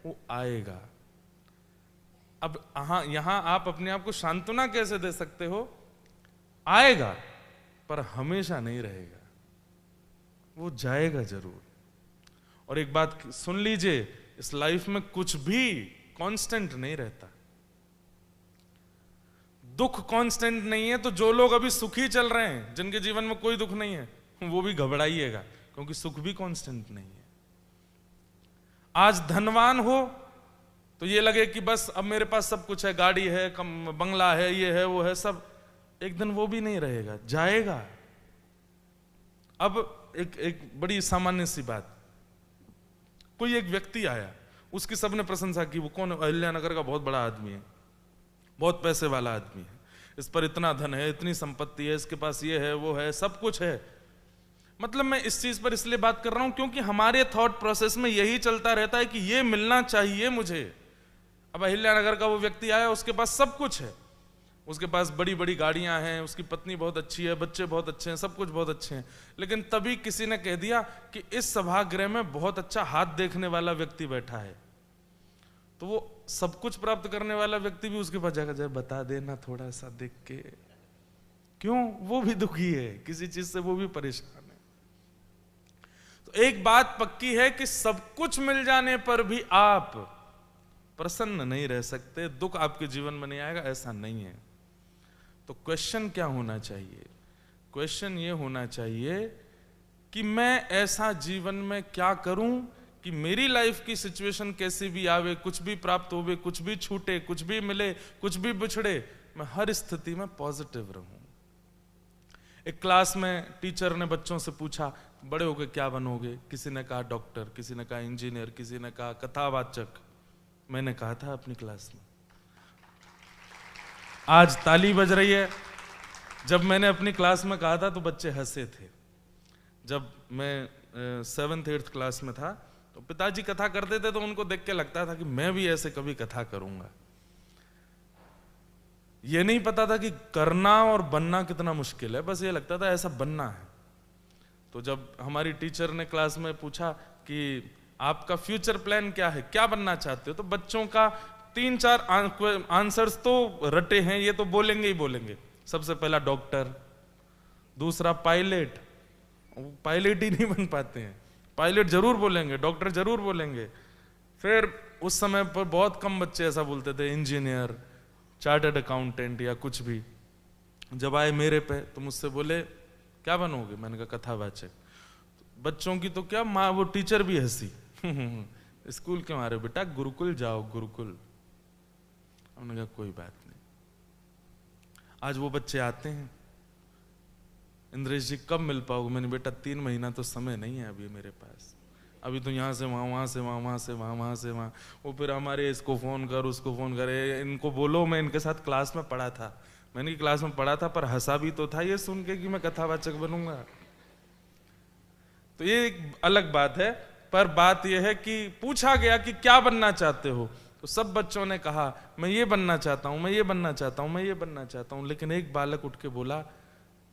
वो आएगा। अब यहां आप अपने आप को सांत्वना कैसे दे सकते हो? आएगा पर हमेशा नहीं रहेगा, वो जाएगा जरूर। और एक बात सुन लीजिए, इस लाइफ में कुछ भी कांस्टेंट नहीं रहता। दुख कांस्टेंट नहीं है, तो जो लोग अभी सुखी चल रहे हैं, जिनके जीवन में कोई दुख नहीं है, वो भी घबराइएगा, क्योंकि सुख भी कांस्टेंट नहीं है। आज धनवान हो तो ये लगे कि बस अब मेरे पास सब कुछ है, गाड़ी है, बंगला है, ये है, वो है, सब, एक दिन वो भी नहीं रहेगा, जाएगा। अब एक बड़ी सामान्य सी बात, कोई एक व्यक्ति आया, उसकी सबने प्रशंसा की, वो कौन? अहिल्यानगर का बहुत बड़ा आदमी है, बहुत पैसे वाला आदमी है, इस पर इतना धन है, इतनी संपत्ति है, इसके पास ये है, वो है, सब कुछ है। मतलब मैं इस चीज पर इसलिए बात कर रहा हूं क्योंकि हमारे थॉट प्रोसेस में यही चलता रहता है कि ये मिलना चाहिए मुझे। अब अहिल्यानगर का वो व्यक्ति आया, उसके पास सब कुछ है, उसके पास बड़ी बड़ी गाड़ियां हैं, उसकी पत्नी बहुत अच्छी है, बच्चे बहुत अच्छे हैं, सब कुछ बहुत अच्छे हैं, लेकिन तभी किसी ने कह दिया कि इस सभागृह में बहुत अच्छा हाथ देखने वाला व्यक्ति बैठा है। तो वो सब कुछ प्राप्त करने वाला व्यक्ति भी उसके पास जाकर, जाए बता देना थोड़ा सा देख के, क्यों? वो भी दुखी है, किसी चीज से वो भी परेशान है। तो एक बात पक्की है कि सब कुछ मिल जाने पर भी आप प्रसन्न नहीं रह सकते, दुख आपके जीवन में नहीं आएगा, ऐसा नहीं है। तो क्वेश्चन क्या होना चाहिए? क्वेश्चन ये होना चाहिए कि मैं ऐसा जीवन में क्या करूं कि मेरी लाइफ की सिचुएशन कैसी भी आवे, कुछ भी प्राप्त होवे, कुछ भी छूटे, कुछ भी मिले, कुछ भी बिछड़े, मैं हर स्थिति में पॉजिटिव रहूं। एक क्लास में टीचर ने बच्चों से पूछा, बड़े होकर क्या बनोगे? किसी ने कहा डॉक्टर, किसी ने कहा इंजीनियर, किसी ने कहा कथावाचक। मैंने कहा था अपनी क्लास में, आज ताली बज रही है। जब मैंने अपनी क्लास में कहा था तो बच्चे हंसे थे। जब मैं 7th 8th क्लास में था तो पिताजी कथा करते थे, तो उनको देख के लगता था कि मैं भी ऐसे कभी कथा करूंगा। ये नहीं पता था कि करना और बनना कितना मुश्किल है, बस ये लगता था ऐसा बनना है। तो जब हमारी टीचर ने क्लास में पूछा कि आपका फ्यूचर प्लान क्या है, क्या बनना चाहते हो, तो बच्चों का 3-4 आंसर्स तो रटे हैं, ये तो बोलेंगे ही बोलेंगे। सबसे पहला डॉक्टर, दूसरा पायलट, पायलट ही नहीं बन पाते हैं, पायलट जरूर बोलेंगे, डॉक्टर जरूर बोलेंगे। फिर उस समय पर बहुत कम बच्चे ऐसा बोलते थे, इंजीनियर, चार्टर्ड अकाउंटेंट या कुछ भी। जब आए मेरे पे तो मुझसे बोले क्या बनोगे? मैंने कहा कथावाचक। बच्चों की तो क्या, माँ वो टीचर भी हंसी स्कूल क्यों आ रहे हो बेटा? गुरुकुल जाओ, गुरुकुल। हमने कहा कोई बात नहीं। आज वो बच्चे आते हैं, इंद्रेश जी कब मिल पाओगे? मैंने बेटा 3 महीना तो समय नहीं है अभी मेरे पास, अभी तो यहाँ से वहाँ, वहाँ से वहाँ, वहाँ से वहाँ, वहाँ से वहाँ। वो फिर हमारे इसको फोन कर, उसको फोन करे, इनको बोलो मैं इनके साथ क्लास में पढ़ा था, मैंने क्लास में पढ़ा था, पर हंसा भी तो था ये सुन के कि मैं कथावाचक बनूंगा। तो ये एक अलग बात है। पर बात यह है कि पूछा गया कि क्या बनना चाहते हो, तो सब बच्चों ने कहा मैं ये बनना चाहता हूं, मैं ये बनना चाहता हूं, मैं ये बनना चाहता हूं। लेकिन एक बालक उठ के बोला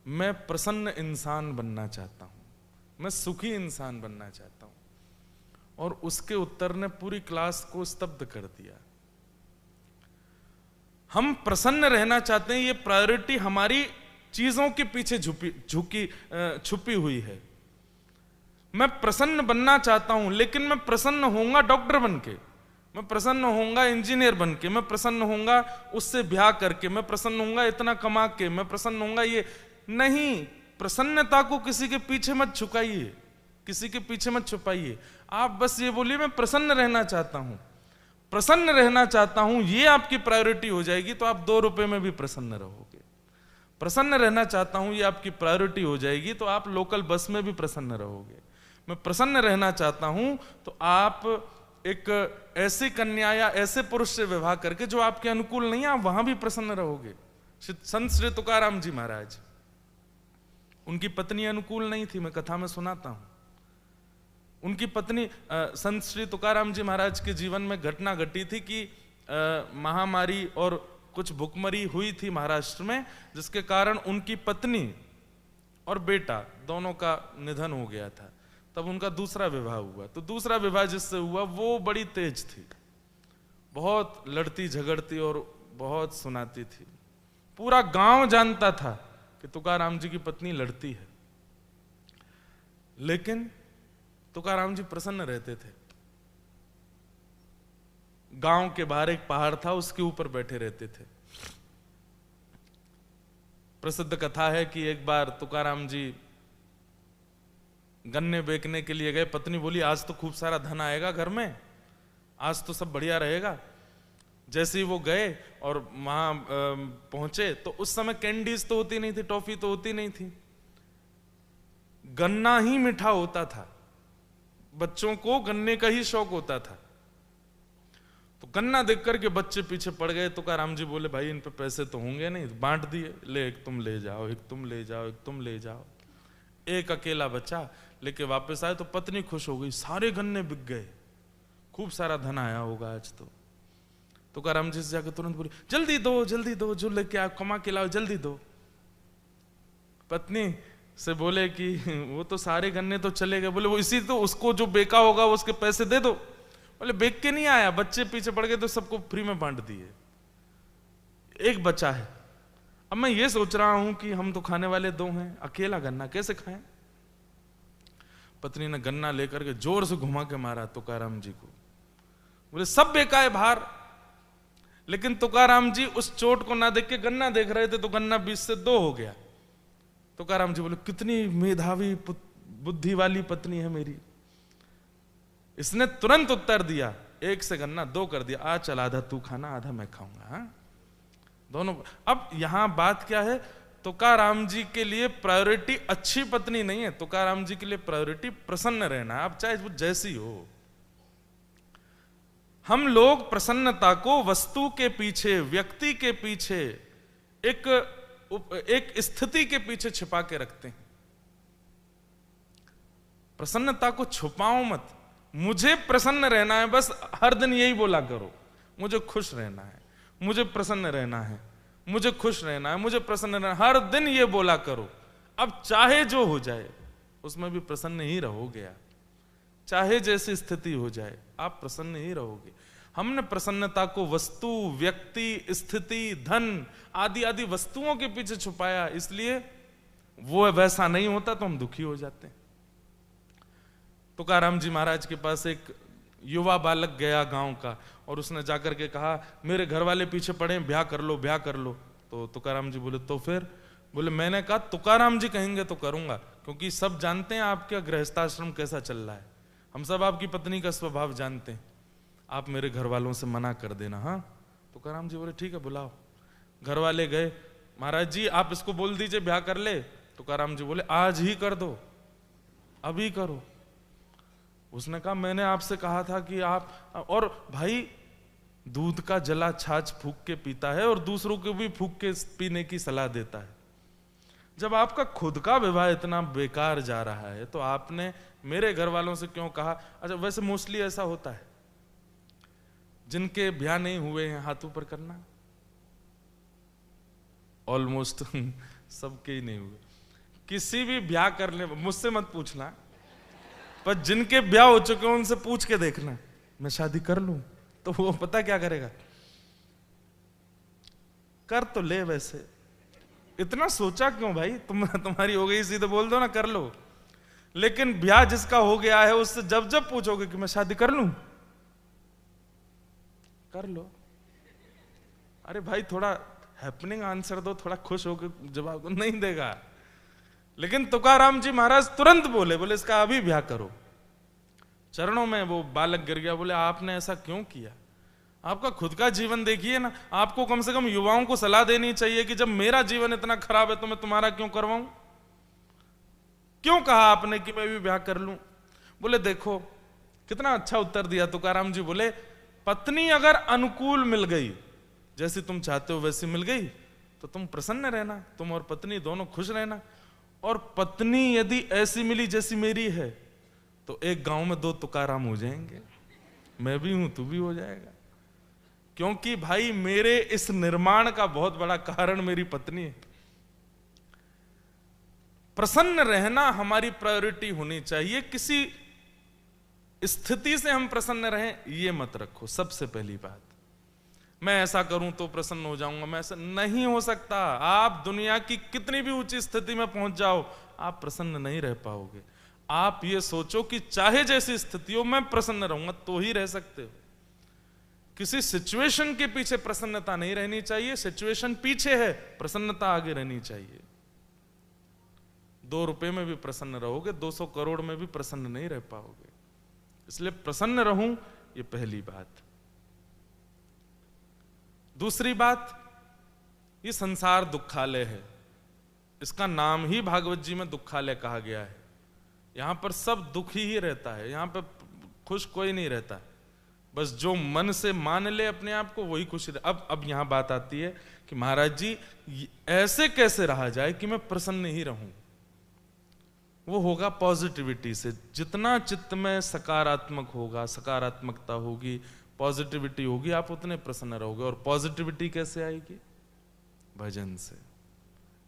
मैं प्रसन्न इंसान बनना चाहता हूं, मैं सुखी इंसान बनना चाहता हूं। और उसके उत्तर ने पूरी क्लास को स्तब्ध कर दिया। हम प्रसन्न रहना चाहते हैं, ये प्रायोरिटी हमारी चीजों के पीछे छुपी हुई है। मैं प्रसन्न बनना चाहता हूं, लेकिन मैं प्रसन्न होऊंगा डॉक्टर बनके, मैं प्रसन्न होऊंगा इंजीनियर बनके, मैं प्रसन्न होऊंगा उससे ब्याह करके, मैं प्रसन्न होऊंगा इतना कमा के, मैं प्रसन्न होऊंगा ये नहीं। प्रसन्नता को किसी के पीछे मत छुपाइए, किसी के पीछे मत छुपाइए। आप बस ये बोलिए मैं प्रसन्न रहना चाहता हूं, प्रसन्न रहना चाहता हूं, ये आपकी प्रायोरिटी हो जाएगी तो आप 2 रुपए में भी प्रसन्न रहोगे। प्रसन्न रहना चाहता हूं, ये आपकी प्रायोरिटी हो जाएगी तो आप लोकल बस में भी प्रसन्न रहोगे। मैं प्रसन्न रहना चाहता हूं तो आप एक ऐसी कन्या या ऐसे पुरुष से विवाह करके जो आपके अनुकूल नहीं है, आप वहां भी प्रसन्न रहोगे। संत श्री तुकाराम जी महाराज, उनकी पत्नी अनुकूल नहीं थी, मैं कथा में सुनाता हूं। उनकी पत्नी, संत श्री तुकाराम जी महाराज के जीवन में घटना घटी थी कि महामारी और कुछ भुखमरी हुई थी महाराष्ट्र में, जिसके कारण उनकी पत्नी और बेटा दोनों का निधन हो गया था। तब उनका दूसरा विवाह हुआ। तो दूसरा विवाह जिससे हुआ वो बड़ी तेज थी, बहुत लड़ती झगड़ती और बहुत सुनाती थी। पूरा गांव जानता था कि तुकाराम जी की पत्नी लड़ती है, लेकिन तुकाराम जी प्रसन्न रहते थे। गांव के बाहर एक पहाड़ था, उसके ऊपर बैठे रहते थे। प्रसिद्ध कथा है कि एक बार तुकाराम जी गन्ने बेचने के लिए गए। पत्नी बोली आज तो खूब सारा धन आएगा घर में, आज तो सब बढ़िया रहेगा। जैसे ही वो गए और वहां पहुंचे तो उस समय कैंडीज तो होती नहीं थी, टॉफी तो होती नहीं थी, गन्ना ही मीठा होता था। बच्चों को गन्ने का ही शौक होता था। तो गन्ना देख करके बच्चे पीछे पड़ गए। तुकाराम जी बोले भाई इन पे पैसे तो होंगे नहीं, बांट दिए, ले एक तुम ले जाओ, एक तुम ले जाओ, एक तुम ले जाओ। एक अकेला बचा, लेके वापस आए तो पत्नी खुश हो गई, सारे गन्ने बिक गए, खूब सारा धन आया होगा आज तो। तुकाराम जी से जाकर तुरंत बोली जल्दी दो, जल्दी दो, जो लेके आओ कमा के लाओ, जल्दी दो। पत्नी से बोले कि वो तो सारे गन्ने तो चले गए। बोले वो इसी तो उसको जो बेका होगा उसके पैसे दे दो। बोले बेच के नहीं आया, बच्चे पीछे पड़ गए तो सबको फ्री में बांट दिए, एक बचा है। अब मैं ये सोच रहा हूं कि हम तो खाने वाले दो हैं, अकेला गन्ना कैसे खाएं। पत्नी ने गन्ना लेकर के जोर से घुमा के मारा तुकाराम जी को। बोले सब बेका है बाहर। लेकिन तुकाराम जी उस चोट को ना देख के गन्ना देख रहे थे, तो गन्ना 20 से 2 हो गया। तुकाराम जी बोले कितनी मेधावी बुद्धि वाली पत्नी है मेरी। इसने तुरंत उत्तर दिया, 1 से गन्ना 2 कर दिया, आज चल आधा तू खाना आधा मैं खाऊंगा। हाँ? दोनों। अब यहां बात क्या है, तुकाराम जी के लिए प्रायोरिटी अच्छी पत्नी नहीं है, तुकाराम जी के लिए प्रायोरिटी प्रसन्न रहना। अब चाहे वो जैसी हो। हम लोग प्रसन्नता को वस्तु के पीछे, व्यक्ति के पीछे, एक स्थिति के पीछे छिपा के रखते हैं। प्रसन्नता को छुपाओ मत। मुझे प्रसन्न रहना है, बस हर दिन यही बोला करो, मुझे खुश रहना है, मुझे प्रसन्न रहना है, मुझे खुश रहना है, मुझे प्रसन्न रहना है, हर दिन ये बोला करो। अब चाहे जो हो जाए उसमें भी प्रसन्न ही रहोगे आप। चाहे जैसी स्थिति हो जाए आप प्रसन्न ही रहोगे। हमने प्रसन्नता को वस्तु, व्यक्ति, स्थिति, धन आदि आदि वस्तुओं के पीछे छुपाया, इसलिए वो वैसा नहीं होता तो हम दुखी हो जाते हैं। तुकाराम जी महाराज के पास एक युवा बालक गया गांव का, और उसने जाकर के कहा मेरे घर वाले पीछे पड़े, ब्याह कर लो, ब्याह कर लो। तो तुकाराम जी बोले तो फिर? बोले मैंने कहा तुकाराम जी कहेंगे तो करूंगा, क्योंकि सब जानते हैं आपका गृहस्थाश्रम कैसा चल रहा है, हम सब आपकी पत्नी का स्वभाव जानते हैं, आप मेरे घर वालों से मना कर देना। हाँ? तुकाराम जी बोले ठीक है बुलाओ। घर वाले गए, महाराज जी आप इसको बोल दीजिए ब्याह कर ले। तुकाराम जी बोले आज ही कर दो, अभी करो। उसने कहा मैंने आपसे कहा था कि आप, और भाई दूध का जला छाछ फूंक के पीता है और दूसरों को भी फूंक के पीने की सलाह देता है। जब आपका खुद का विवाह इतना बेकार जा रहा है तो आपने मेरे घर वालों से क्यों कहा? अच्छा वैसे मोस्टली ऐसा होता है, जिनके ब्याह नहीं हुए हैं हाथ ऊपर करना, ऑलमोस्ट सबके ही नहीं हुए। किसी भी ब्याह करने, मुझसे मत पूछना, पर जिनके ब्याह हो चुके हैं उनसे पूछ के देखना मैं शादी कर लूं, तो वो पता क्या करेगा, कर तो ले। वैसे इतना सोचा क्यों भाई, तुम्हारी हो गई सीधे बोल दो ना कर लो। लेकिन ब्याह जिसका हो गया है उससे जब जब पूछोगे कि मैं शादी कर लूं, कर लो। अरे भाई थोड़ा हैपनिंग आंसर दो, थोड़ा खुश होकर जवाब दो, नहीं देगा। लेकिन तुकाराम जी महाराज तुरंत बोले इसका अभी ब्याह करो। चरणों में वो बालक गिर गया, बोले आपने ऐसा क्यों किया? आपका खुद का जीवन देखिए ना। आपको कम से कम युवाओं को सलाह देनी चाहिए कि जब मेरा जीवन इतना खराब है तो मैं तुम्हारा क्यों करवाऊं? क्यों कहा आपने कि मैं भी ब्याह कर लूं? बोले देखो कितना अच्छा उत्तर दिया तुकाराम जी। बोले पत्नी अगर अनुकूल मिल गई, जैसी तुम चाहते हो वैसी मिल गई, तो तुम प्रसन्न रहना, तुम और पत्नी दोनों खुश रहना। और पत्नी यदि ऐसी मिली जैसी मेरी है तो एक गांव में 2 तुकाराम हो जाएंगे, मैं भी हूं तू भी हो जाएगा। क्योंकि भाई मेरे इस निर्माण का बहुत बड़ा कारण मेरी पत्नी है। प्रसन्न रहना हमारी प्रायोरिटी होनी चाहिए। किसी स्थिति से हम प्रसन्न रहें ये मत रखो, सबसे पहली बात। मैं ऐसा करूं तो प्रसन्न हो जाऊंगा, मैं ऐसा नहीं हो सकता। आप दुनिया की कितनी भी ऊंची स्थिति में पहुंच जाओ, आप प्रसन्न नहीं रह पाओगे। आप ये सोचो कि चाहे जैसी स्थिति हो मैं प्रसन्न रहूंगा, तो ही रह सकते हो। किसी सिचुएशन के पीछे प्रसन्नता नहीं रहनी चाहिए, सिचुएशन पीछे है, प्रसन्नता आगे रहनी चाहिए। 2 रुपए में भी प्रसन्न रहोगे, 200 करोड़ में भी प्रसन्न नहीं रह पाओगे। इसलिए प्रसन्न रहूं, ये पहली बात। दूसरी बात, ये संसार दुखालय है। इसका नाम ही भागवत जी में दुखालय कहा गया है। यहां पर सब दुखी ही रहता है, यहां पर खुश कोई नहीं रहता। बस जो मन से मान ले अपने आप को, वही खुश रहे। अब यहां बात आती है कि महाराज जी ऐसे कैसे रहा जाए कि मैं प्रसन्न ही रहूं। वो होगा पॉजिटिविटी से। जितना चित्त में सकारात्मक होगा, सकारात्मकता होगी, पॉजिटिविटी होगी, आप उतने प्रसन्न रहोगे। और पॉजिटिविटी कैसे आएगी? भजन से,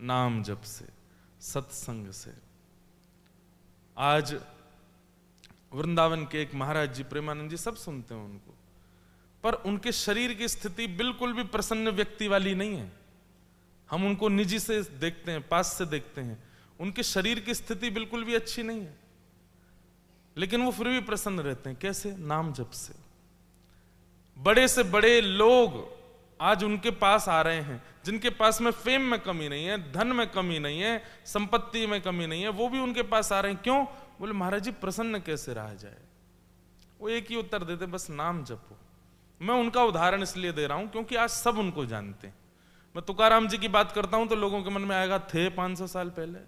नाम जप से, सत्संग से। आज वृंदावन के एक महाराज जी, प्रेमानंद जी, सब सुनते हैं उनको, पर उनके शरीर की स्थिति बिल्कुल भी प्रसन्न व्यक्ति वाली नहीं है। हम उनको निजी से देखते हैं, पास से देखते हैं, उनके शरीर की स्थिति बिल्कुल भी अच्छी नहीं है, लेकिन वो फिर भी प्रसन्न रहते हैं। कैसे? नाम जप से। बड़े से बड़े लोग आज उनके पास आ रहे हैं, जिनके पास में फेम में कमी नहीं है, धन में कमी नहीं है, संपत्ति में कमी नहीं है, वो भी उनके पास आ रहे हैं। क्यों? बोले महाराज जी प्रसन्न कैसे रहा जाए। वो एक ही उत्तर देते, बस नाम जपो। मैं उनका उदाहरण इसलिए दे रहा हूं क्योंकि आज सब उनको जानते हैं। मैं तुकाराम जी की बात करता हूं तो लोगों के मन में आएगा थे 500 साल पहले।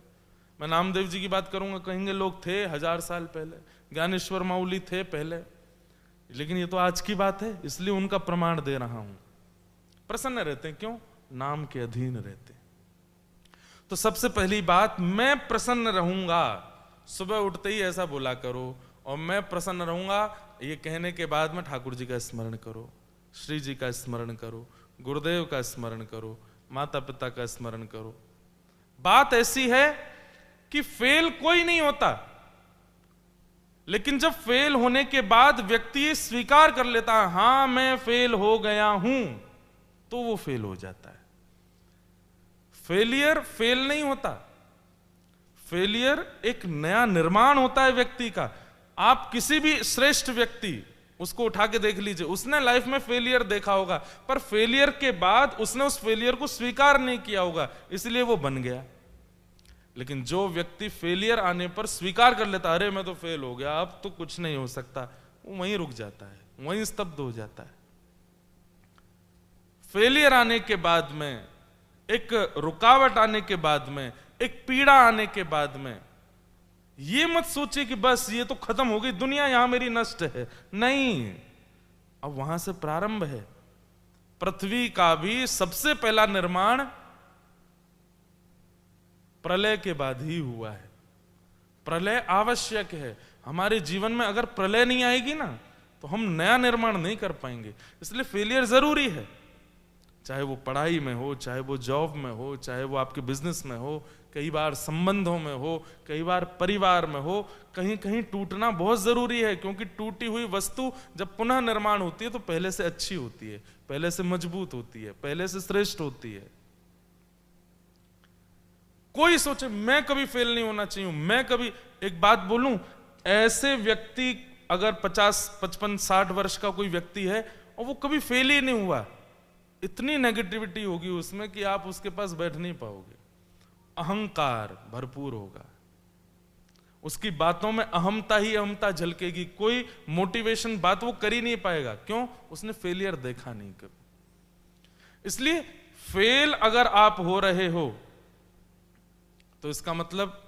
मैं नामदेव जी की बात करूंगा, कहेंगे लोग थे 1000 साल पहले। ज्ञानेश्वर माउली थे पहले। लेकिन ये तो आज की बात है, इसलिए उनका प्रमाण दे रहा हूं। प्रसन्न रहते हैं, क्यों? नाम के अधीन रहते। तो सबसे पहली बात, मैं प्रसन्न रहूंगा। सुबह उठते ही ऐसा बोला करो, और मैं प्रसन्न रहूंगा ये कहने के बाद में ठाकुर जी का स्मरण करो, श्री जी का स्मरण करो, गुरुदेव का स्मरण करो, माता पिता का स्मरण करो। बात ऐसी है कि फेल कोई नहीं होता, लेकिन जब फेल होने के बाद व्यक्ति स्वीकार कर लेता है, हां मैं फेल हो गया हूं, तो वो फेल हो जाता है। फेलियर फेल नहीं होता, फेलियर एक नया निर्माण होता है व्यक्ति का। आप किसी भी श्रेष्ठ व्यक्ति उसको उठा के देख लीजिए, उसने लाइफ में फेलियर देखा होगा, पर फेलियर के बाद उसने उस फेलियर को स्वीकार नहीं किया होगा, इसलिए वो बन गया। लेकिन जो व्यक्ति फेलियर आने पर स्वीकार कर लेता, अरे मैं तो फेल हो गया, अब तो कुछ नहीं हो सकता, वो वहीं रुक जाता है, वहीं स्तब्ध हो जाता है। फेलियर आने के बाद में, एक रुकावट आने के बाद में, एक पीड़ा आने के बाद में, ये मत सोचिए कि बस ये तो खत्म हो गई दुनिया, यहां मेरी नष्ट है। नहीं, अब वहां से प्रारंभ है। पृथ्वी का भी सबसे पहला निर्माण प्रलय के बाद ही हुआ है। प्रलय आवश्यक है हमारे जीवन में। अगर प्रलय नहीं आएगी ना, तो हम नया निर्माण नहीं कर पाएंगे। इसलिए फेलियर जरूरी है, चाहे वो पढ़ाई में हो, चाहे वो जॉब में हो, चाहे वो आपके बिजनेस में हो, कई बार संबंधों में हो, कई बार परिवार में हो। कहीं कहीं टूटना बहुत जरूरी है, क्योंकि टूटी हुई वस्तु जब पुनः निर्माण होती है तो पहले से अच्छी होती है, पहले से मजबूत होती है, पहले से श्रेष्ठ होती है। कोई सोचे मैं कभी फेल नहीं होना चाहिए, मैं कभी, एक बात बोलूं, ऐसे व्यक्ति अगर 50, 55, 60 वर्ष का कोई व्यक्ति है और वो कभी फेल ही नहीं हुआ, इतनी नेगेटिविटी होगी उसमें कि आप उसके पास बैठ नहीं पाओगे। अहंकार भरपूर होगा, उसकी बातों में अहमता ही अहमता झलकेगी, कोई मोटिवेशन बात वो कर ही नहीं पाएगा। क्यों? उसने फेलियर देखा नहीं कभी। इसलिए फेल अगर आप हो रहे हो तो इसका मतलब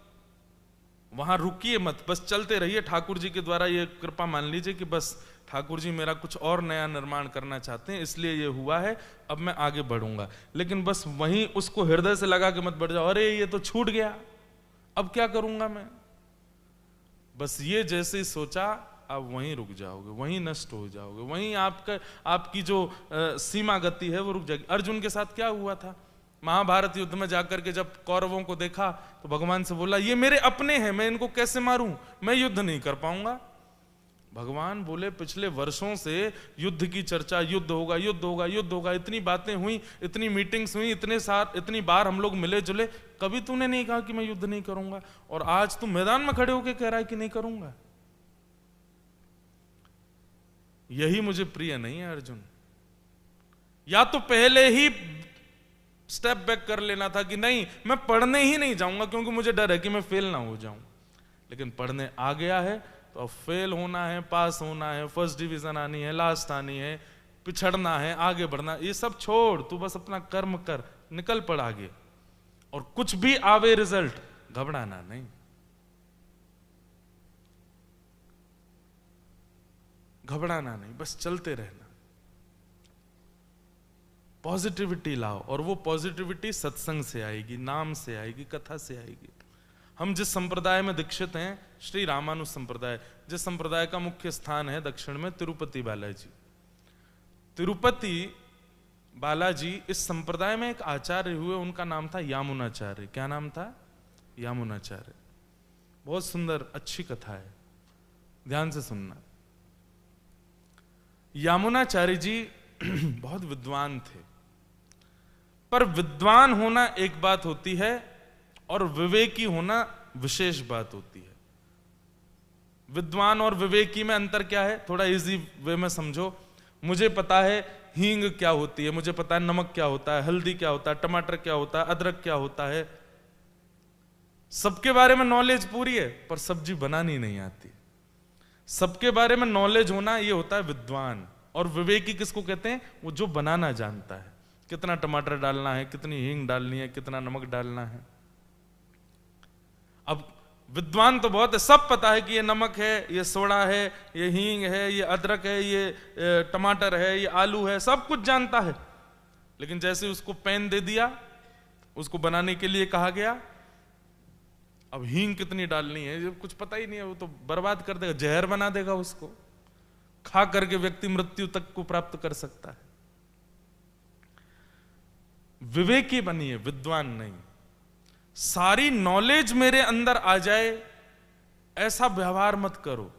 वहां रुकिए मत, बस चलते रहिए। ठाकुर जी के द्वारा ये कृपा मान लीजिए कि बस ठाकुर जी मेरा कुछ और नया निर्माण करना चाहते हैं, इसलिए ये हुआ है, अब मैं आगे बढ़ूंगा। लेकिन बस वहीं उसको हृदय से लगा के मत बढ़ जाओ, अरे ये तो छूट गया, अब क्या करूंगा मैं। बस ये जैसे ही सोचा, अब वहीं रुक जाओगे, वहीं नष्ट हो जाओगे, वहीं आपकी जो सीमा गति है वो रुक जाएगी। अर्जुन के साथ क्या हुआ था? महाभारत युद्ध में जाकर के जब कौरवों को देखा तो भगवान से बोला, ये मेरे अपने हैं, मैं इनको कैसे मारूं, मैं युद्ध नहीं कर पाऊंगा। भगवान बोले पिछले वर्षों से युद्ध की चर्चा, युद्ध होगा, युद्ध होगा, युद्ध होगा, इतनी बातें हुई, इतनी मीटिंग्स हुई, इतनी बार हम लोग मिले जुले, कभी तूने नहीं कहा कि मैं युद्ध नहीं करूंगा, और आज तू मैदान में खड़े होकर कह रहा है कि नहीं करूंगा। यही मुझे प्रिय नहीं है अर्जुन। या तो पहले ही स्टेप बैक कर लेना था कि नहीं, मैं पढ़ने ही नहीं जाऊंगा क्योंकि मुझे डर है कि मैं फेल ना हो जाऊं। लेकिन पढ़ने आ गया है तो अब फेल होना है, पास होना है, फर्स्ट डिवीजन आनी है, लास्ट आनी है, पिछड़ना है, आगे बढ़ना, ये सब छोड़, तू बस अपना कर्म कर, निकल पड़ आगे, और कुछ भी आवे रिजल्ट, घबराना नहीं। घबराना नहीं, बस चलते रहना, पॉजिटिविटी लाओ, और वो पॉजिटिविटी सत्संग से आएगी, नाम से आएगी, कथा से आएगी। हम जिस संप्रदाय में दीक्षित हैं, श्री रामानुज संप्रदाय, जिस संप्रदाय का मुख्य स्थान है दक्षिण में तिरुपति बालाजी, तिरुपति बालाजी, इस संप्रदाय में एक आचार्य हुए, उनका नाम था यामुनाचार्य। क्या नाम था? यामुनाचार्य। बहुत सुंदर, अच्छी कथा है, ध्यान से सुनना। यामुनाचार्य जी बहुत विद्वान थे, पर विद्वान होना एक बात होती है और विवेकी होना विशेष बात होती है। विद्वान और विवेकी में अंतर क्या है? थोड़ा इजी वे में समझो। मुझे पता है हींग क्या होती है, मुझे पता है नमक क्या होता है, हल्दी क्या होता है, टमाटर क्या होता है, अदरक क्या होता है, सबके बारे में नॉलेज पूरी है, पर सब्जी बनानी नहीं आती। सबके बारे में नॉलेज होना ये होता है विद्वान। और विवेकी किसको कहते हैं? वो जो बनाना जानता है, कितना टमाटर डालना है, कितनी हींग डालनी है, कितना नमक डालना है। अब विद्वान तो बहुत है, सब पता है कि ये नमक है, ये सोडा है, ये हींग है, ये अदरक है, ये टमाटर है, ये आलू है, सब कुछ जानता है। लेकिन जैसे उसको पेन दे दिया, उसको बनाने के लिए कहा गया, अब हींग कितनी डालनी है ये कुछ पता ही नहीं है, वो तो बर्बाद कर देगा, जहर बना देगा, उसको खा करके व्यक्ति मृत्यु तक को प्राप्त कर सकता है। विवेकी बनिए, विद्वान नहीं। सारी नॉलेज मेरे अंदर आ जाए ऐसा व्यवहार मत करो।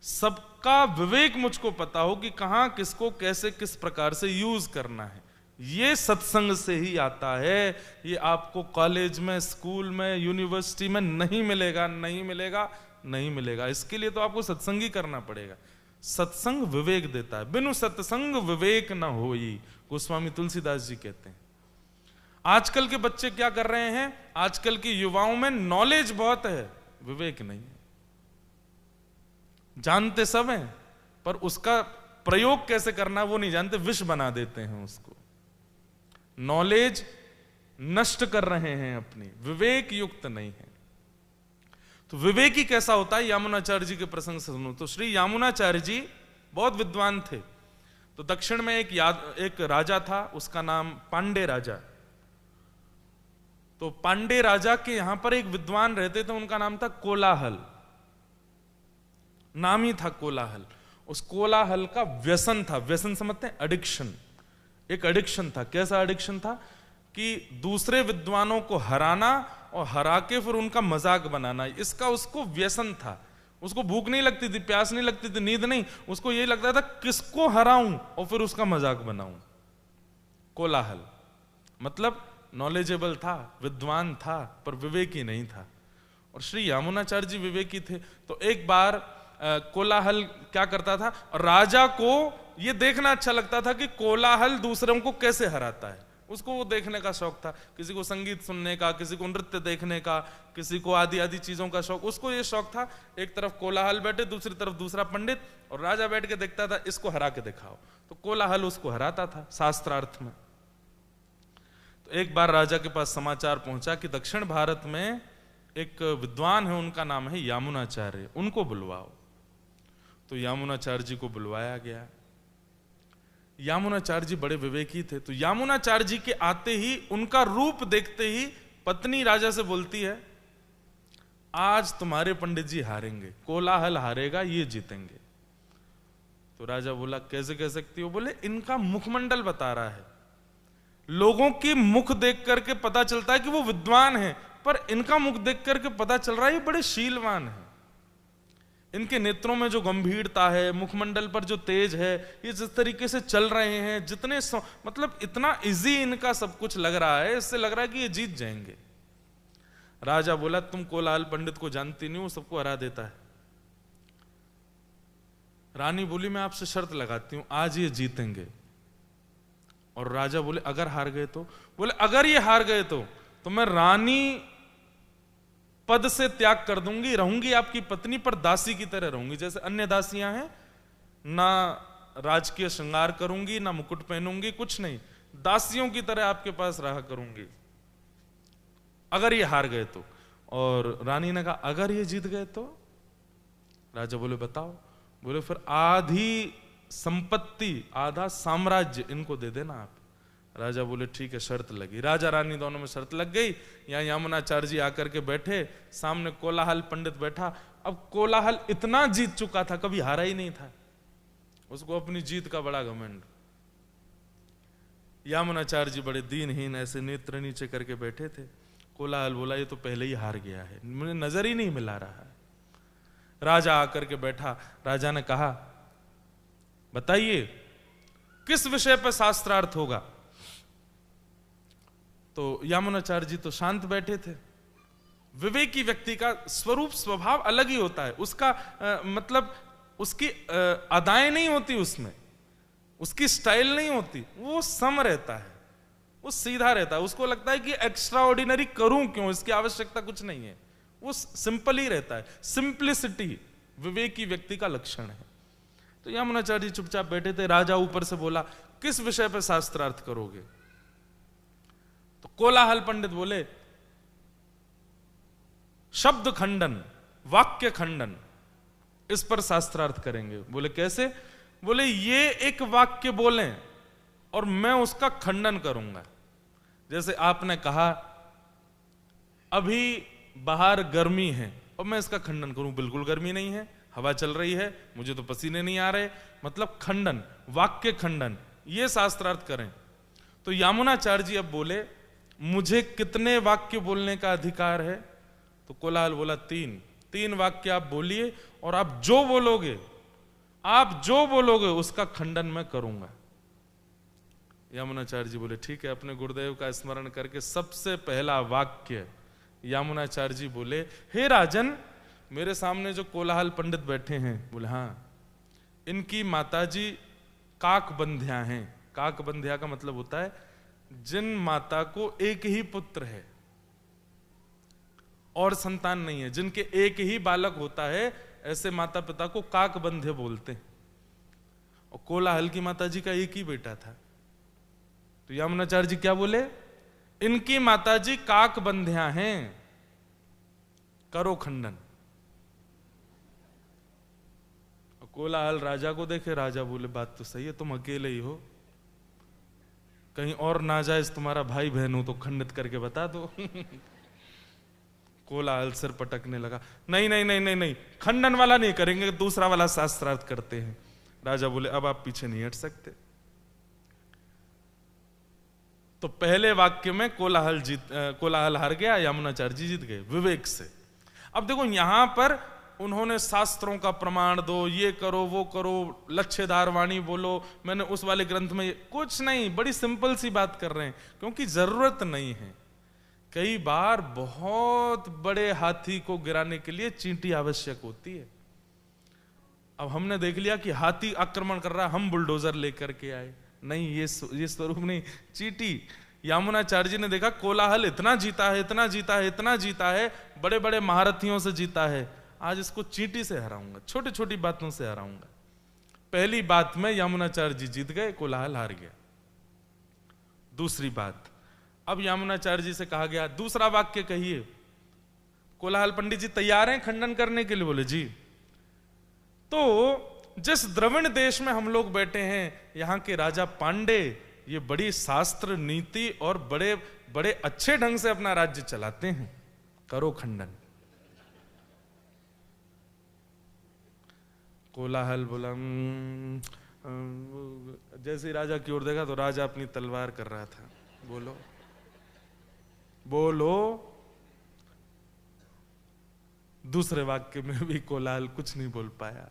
सबका विवेक मुझको पता हो कि कहां किसको कैसे किस प्रकार से यूज करना है। ये सत्संग से ही आता है। ये आपको कॉलेज में, स्कूल में, यूनिवर्सिटी में नहीं मिलेगा, नहीं मिलेगा, नहीं मिलेगा। इसके लिए तो आपको सत्संग ही करना पड़ेगा। सत्संग विवेक देता है, बिनु सत्संग विवेक न होई, गोस्वामी तुलसीदास जी कहते हैं। आजकल के बच्चे क्या कर रहे हैं? आजकल के युवाओं में नॉलेज बहुत है, विवेक नहीं है। जानते सब हैं, पर उसका प्रयोग कैसे करना वो नहीं जानते, विष बना देते हैं उसको। नॉलेज नष्ट कर रहे हैं अपनी, विवेक युक्त नहीं है। तो विवेकी कैसा होता है? यामुनाचार्य जी के प्रसंग से सुनो। तो श्री यामुनाचार्य जी बहुत विद्वान थे। तो दक्षिण में एक राजा था, उसका नाम पांडे राजा। तो पांडे राजा के यहां पर एक विद्वान रहते थे, उनका नाम था कोलाहल। नाम ही था कोलाहल। उस कोलाहल का व्यसन था। व्यसन समझते हैं? एडिक्शन। एक एडिक्शन था। कैसा एडिक्शन था? कि दूसरे विद्वानों को हराना और हरा के फिर उनका मजाक बनाना, इसका उसको व्यसन था। उसको भूख नहीं लगती थी, प्यास नहीं लगती थी, नींद नहीं, उसको यही लगता था किसको हराऊं और फिर उसका मजाक बनाऊं। कोलाहल मतलब नॉलेजेबल था, विद्वान था, पर विवेकी नहीं था। और श्री यामुनाचार्य जी विवेकी थे। तो एक बार कोलाहल क्या करता था, राजा को यह देखना अच्छा लगता था कि कोलाहल दूसरों को कैसे हराता है। उसको वो देखने का शौक था। किसी को संगीत सुनने का, किसी को नृत्य देखने का, किसी को आदि आदि चीजों का शौक। उसको ये शौक था, एक तरफ कोलाहल बैठे, दूसरी तरफ दूसरा पंडित, और राजा बैठ के देखता था इसको हरा के दिखाओ। तो कोलाहल उसको हराता था शास्त्रार्थ में। तो एक बार राजा के पास समाचार पहुंचा कि दक्षिण भारत में एक विद्वान है, उनका नाम है यामुनाचार्य, उनको बुलवाओ। तो यामुनाचार्य जी को बुलवाया गया। यामुनाचार्य जी बड़े विवेकी थे। तो यामुनाचार्य जी के आते ही, उनका रूप देखते ही पत्नी राजा से बोलती है, आज तुम्हारे पंडित जी हारेंगे, कोलाहल हारेगा, ये जीतेंगे। तो राजा बोला कैसे कह सकती हो? बोले इनका मुखमंडल बता रहा है, लोगों की मुख देख करके पता चलता है कि वो विद्वान है, पर इनका मुख देख करके पता चल रहा है ये बड़े शीलवान है। इनके नेत्रों में जो गंभीरता है, मुखमंडल पर जो तेज है, ये जिस तरीके से चल रहे हैं, जितने मतलब इतना इजी इनका सब कुछ लग रहा है, इससे लग रहा है कि ये जीत जाएंगे। राजा बोला तुम कोलाहल पंडित को जानती नहीं, वो सबको हरा देता है। रानी बोली मैं आपसे शर्त लगाती हूं, आज ये जीतेंगे। और राजा बोले अगर हार गए तो? बोले अगर ये हार गए तो मैं रानी पद से त्याग कर दूंगी, रहूंगी आपकी पत्नी पर दासी की तरह रहूंगी, जैसे अन्य दासियां हैं ना, राजकीय श्रृंगार करूंगी ना मुकुट पहनूंगी, कुछ नहीं, दासियों की तरह आपके पास रहा करूंगी अगर ये हार गए तो। और रानी ने कहा अगर ये जीत गए तो? राजा बोले बताओ। बोले फिर आधी संपत्ति, आधा साम्राज्य इनको दे देना आप। राजा बोले ठीक है, शर्त लगी। राजा रानी दोनों में शर्त लग गई। यहां यमुनाचार्य जी आकर के बैठे, सामने कोलाहल पंडित बैठा। अब कोलाहल इतना जीत चुका था, कभी हारा ही नहीं था, उसको अपनी जीत का बड़ा घमंड। यमुनाचार्य जी बड़े दीनहीन ऐसे नेत्र नीचे करके बैठे थे। कोलाहल बोला ये तो पहले ही हार गया है, मुझे नजर ही नहीं मिला रहा है। राजा आकर के बैठा। राजा ने कहा बताइए किस विषय पर शास्त्रार्थ होगा? तो यमुनाचार्य जी तो शांत बैठे थे। विवेकी व्यक्ति का स्वरूप स्वभाव अलग ही होता है, उसका मतलब उसकी अदाएं नहीं होती, उसमें उसकी स्टाइल नहीं होती, वो सम रहता है, वो सीधा रहता है। उसको लगता है कि एक्स्ट्रा ऑर्डिनरी करूं क्यों, इसकी आवश्यकता कुछ नहीं है, वो सिंपल ही रहता है। सिंप्लिसिटी विवेकी व्यक्ति का लक्षण है। तो यमुनाचार्य जी चुपचाप बैठे थे। राजा ऊपर से बोला किस विषय पर शास्त्रार्थ करोगे? तो कोलाहल पंडित बोले शब्द खंडन, वाक्य खंडन, इस पर शास्त्रार्थ करेंगे। बोले कैसे? बोले ये एक वाक्य बोलें और मैं उसका खंडन करूंगा। जैसे आपने कहा अभी बाहर गर्मी है और मैं इसका खंडन करूं, बिल्कुल गर्मी नहीं है, हवा चल रही है, मुझे तो पसीने नहीं आ रहे, मतलब खंडन, वाक्य खंडन, ये शास्त्रार्थ करें। तो यमुनाचार्य जी अब बोले मुझे कितने वाक्य बोलने का अधिकार है? तो कोलाहल बोला तीन वाक्य आप बोलिए और आप जो बोलोगे उसका खंडन मैं करूंगा। यमुनाचार्य जी बोले ठीक है। अपने गुरुदेव का स्मरण करके सबसे पहला वाक्य यमुनाचार्य जी बोले हे राजन, मेरे सामने जो कोलाहल पंडित बैठे हैं, बोले हाँ, इनकी माताजी काकबंध्या हैं। काकबंध्या का मतलब होता है जिन माता को एक ही पुत्र है और संतान नहीं है, जिनके एक ही बालक होता है, ऐसे माता पिता को काकबंध्य बोलते हैं। और कोलाहल की माताजी का एक ही बेटा था। तो यमुनाचार्य जी क्या बोले? इनकी माताजी काकबंध्या हैं, करो खंडन। कोलाहल राजा को देखे। राजा बोले बात तो सही है, तुम अकेले ही हो, कहीं और नाजायज तुम्हारा भाई बहन हो तो खंडित करके बता दो। कोलाहल सिर पटकने लगा, नहीं नहीं नहीं नहीं नहीं, खंडन वाला नहीं करेंगे, दूसरा वाला शास्त्रार्थ करते हैं। राजा बोले अब आप पीछे नहीं हट सकते। तो पहले वाक्य में कोलाहल हार गया, यमुनाचार्य जी जीत गए विवेक से। अब देखो यहां पर उन्होंने शास्त्रों का प्रमाण दो, ये करो वो करो, लक्ष्यधार वाणी बोलो, मैंने उस वाले ग्रंथ में कुछ नहीं, बड़ी सिंपल सी बात कर रहे हैं क्योंकि जरूरत नहीं है। कई बार बहुत बड़े हाथी को गिराने के लिए चींटी आवश्यक होती है। अब हमने देख लिया कि हाथी आक्रमण कर रहा है, हम बुलडोजर लेकर के आए, नहीं, ये स्वरूप नहीं, चींटी। यमुनाचार्य जी ने देखा कोलाहल इतना जीता है, इतना जीता है, इतना जीता है, बड़े बड़े महारथियों से जीता है, आज इसको चींटी से हराऊंगा, छोटी छोटी बातों से हराऊंगा। पहली बात में यमुनाचार्य जी जीत गए, कोलाहल हार गया। दूसरी बात, अब यमुनाचार्य जी से कहा गया दूसरा वाक्य कहिए। कोलाहल पंडित जी तैयार हैं खंडन करने के लिए? बोले जी। तो जिस द्रविड़ देश में हम लोग बैठे हैं, यहां के राजा पांडे ये बड़ी शास्त्र नीति और बड़े बड़े अच्छे ढंग से अपना राज्य चलाते हैं, करो खंडन। कोलाहल बोला जैसे ही राजा की ओर देखा तो राजा अपनी तलवार कर रहा था, बोलो बोलो। दूसरे वाक्य में भी कोलाहल कुछ नहीं बोल पाया।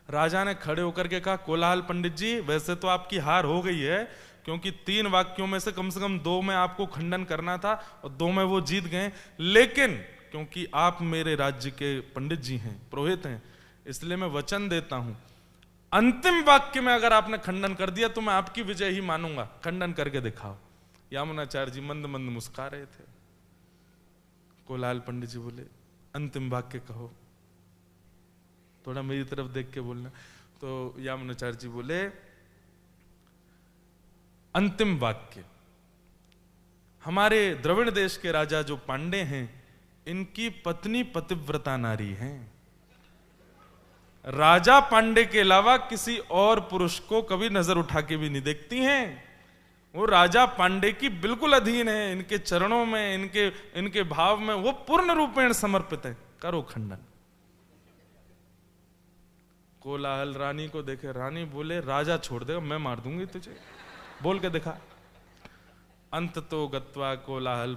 राजा ने खड़े होकर के कहा, कोलाहल पंडित जी, वैसे तो आपकी हार हो गई है, क्योंकि 3 वाक्यों में से कम 2 में आपको खंडन करना था और 2 में वो जीत गए, लेकिन क्योंकि आप मेरे राज्य के पंडित जी हैं, पुरोहित हैं, इसलिए मैं वचन देता हूं, अंतिम वाक्य में अगर आपने खंडन कर दिया तो मैं आपकी विजय ही मानूंगा, खंडन करके दिखाओ। यामुनाचार्य जी मंद मंद मुस्कुरा रहे थे। कोलाहल पंडित जी बोले, अंतिम वाक्य कहो, थोड़ा मेरी तरफ देख के बोलना। तो यामुनाचार्य जी बोले, अंतिम वाक्य, हमारे द्रविड़ देश के राजा जो पांडे हैं, इनकी पत्नी पतिव्रता नारी हैं। राजा पांडे के अलावा किसी और पुरुष को कभी नजर उठा के भी नहीं देखती हैं। वो राजा पांडे की बिल्कुल अधीन है, इनके चरणों में, इनके भाव में वो पूर्ण रूपेण समर्पित है। करो खंडन। कोलाहल रानी को देखे, रानी बोले, राजा छोड़ देगा, मैं मार दूंगी तुझे, बोल के दिखा। अंत तो गत्वा कोलाहल